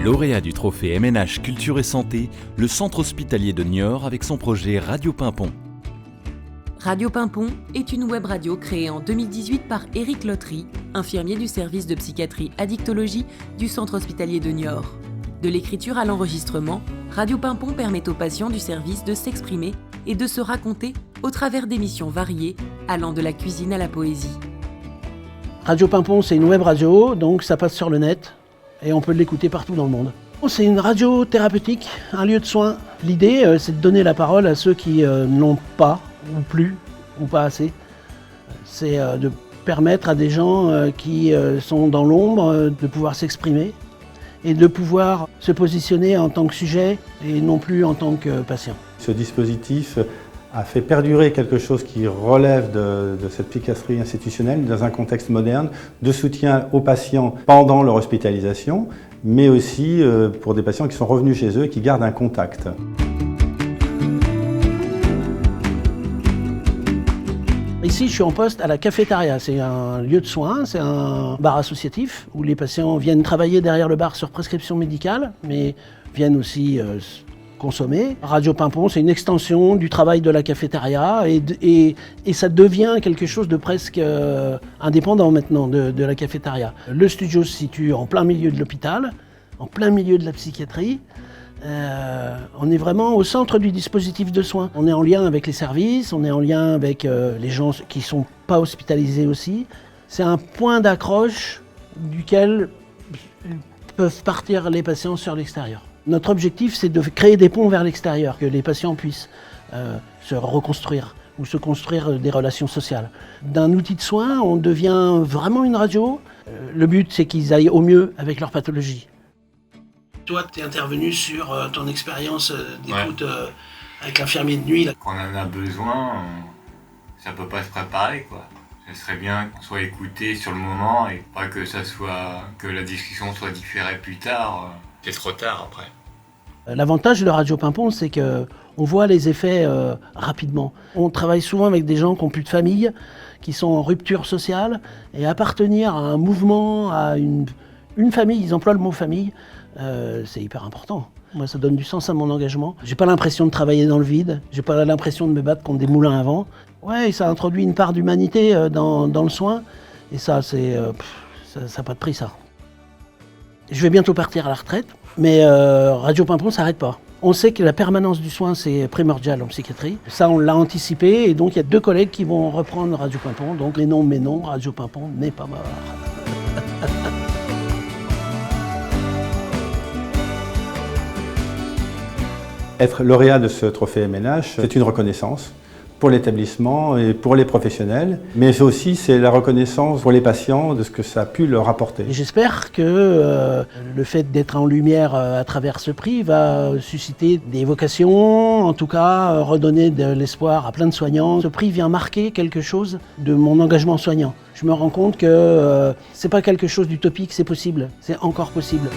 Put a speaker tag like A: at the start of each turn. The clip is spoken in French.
A: Lauréat du trophée MNH Culture et Santé, le centre hospitalier de Niort avec son projet Radio Pimpon.
B: Radio Pimpon est une web radio créée en 2018 par Éric Lottery, infirmier du service de psychiatrie addictologie du centre hospitalier de Niort. De l'écriture à l'enregistrement, Radio Pimpon permet aux patients du service de s'exprimer et de se raconter au travers d'émissions variées, allant de la cuisine à la poésie.
C: Radio Pimpon, c'est une web radio, donc ça passe sur le net et on peut l'écouter partout dans le monde. C'est une radio thérapeutique, un lieu de soins. L'idée, c'est de donner la parole à ceux qui n'ont pas, ou plus, ou pas assez. C'est de permettre à des gens qui sont dans l'ombre de pouvoir s'exprimer et de pouvoir se positionner en tant que sujet et non plus en tant que patient.
D: Ce dispositif a fait perdurer quelque chose qui relève de cette psychiatrie institutionnelle dans un contexte moderne de soutien aux patients pendant leur hospitalisation, mais aussi pour des patients qui sont revenus chez eux et qui gardent un contact.
C: Ici, je suis en poste à la cafétéria. C'est un lieu de soins, c'est un bar associatif où les patients viennent travailler derrière le bar sur prescription médicale, mais viennent aussi consommer. Radio Pimpon, c'est une extension du travail de la cafétéria et ça devient quelque chose de presque indépendant maintenant de la cafétéria. Le studio se situe en plein milieu de l'hôpital, en plein milieu de la psychiatrie. On est vraiment au centre du dispositif de soins. On est en lien avec les services, on est en lien avec les gens qui ne sont pas hospitalisés aussi. C'est un point d'accroche duquel peuvent partir les patients sur l'extérieur. Notre objectif, c'est de créer des ponts vers l'extérieur, que les patients puissent se reconstruire ou se construire des relations sociales. D'un outil de soins, on devient vraiment une radio. Le but, c'est qu'ils aillent au mieux avec leur pathologie. Toi, tu es intervenu sur ton expérience d'écoute avec l'infirmier de nuit. Là.
E: Quand on en a besoin, ça peut pas se préparer, quoi. Ça serait bien qu'on soit écouté sur le moment et pas que la discussion soit différée plus tard. C'est trop tard après.
C: L'avantage de Radio Pimpon, c'est qu'on voit les effets rapidement. On travaille souvent avec des gens qui n'ont plus de famille, qui sont en rupture sociale, et appartenir à un mouvement, à une famille, ils emploient le mot famille, c'est hyper important. Moi, ça donne du sens à mon engagement. J'ai pas l'impression de travailler dans le vide, j'ai pas l'impression de me battre contre des moulins à vent. Ouais, ça introduit une part d'humanité dans le soin, et ça, ça n'a pas de prix, ça. Je vais bientôt partir à la retraite, mais Radio Pimpon ne s'arrête pas. On sait que la permanence du soin, c'est primordial en psychiatrie. Ça, on l'a anticipé, et donc il y a 2 collègues qui vont reprendre Radio Pimpon. Donc les noms, mais non, Radio Pimpon n'est pas mort.
D: Être lauréat de ce trophée MNH, c'est une reconnaissance pour l'établissement et pour les professionnels, mais aussi c'est la reconnaissance pour les patients de ce que ça a pu leur apporter.
C: J'espère que le fait d'être en lumière à travers ce prix va susciter des vocations, en tout cas redonner de l'espoir à plein de soignants. Ce prix vient marquer quelque chose de mon engagement soignant. Je me rends compte que c'est pas quelque chose d'utopique, c'est possible, c'est encore possible.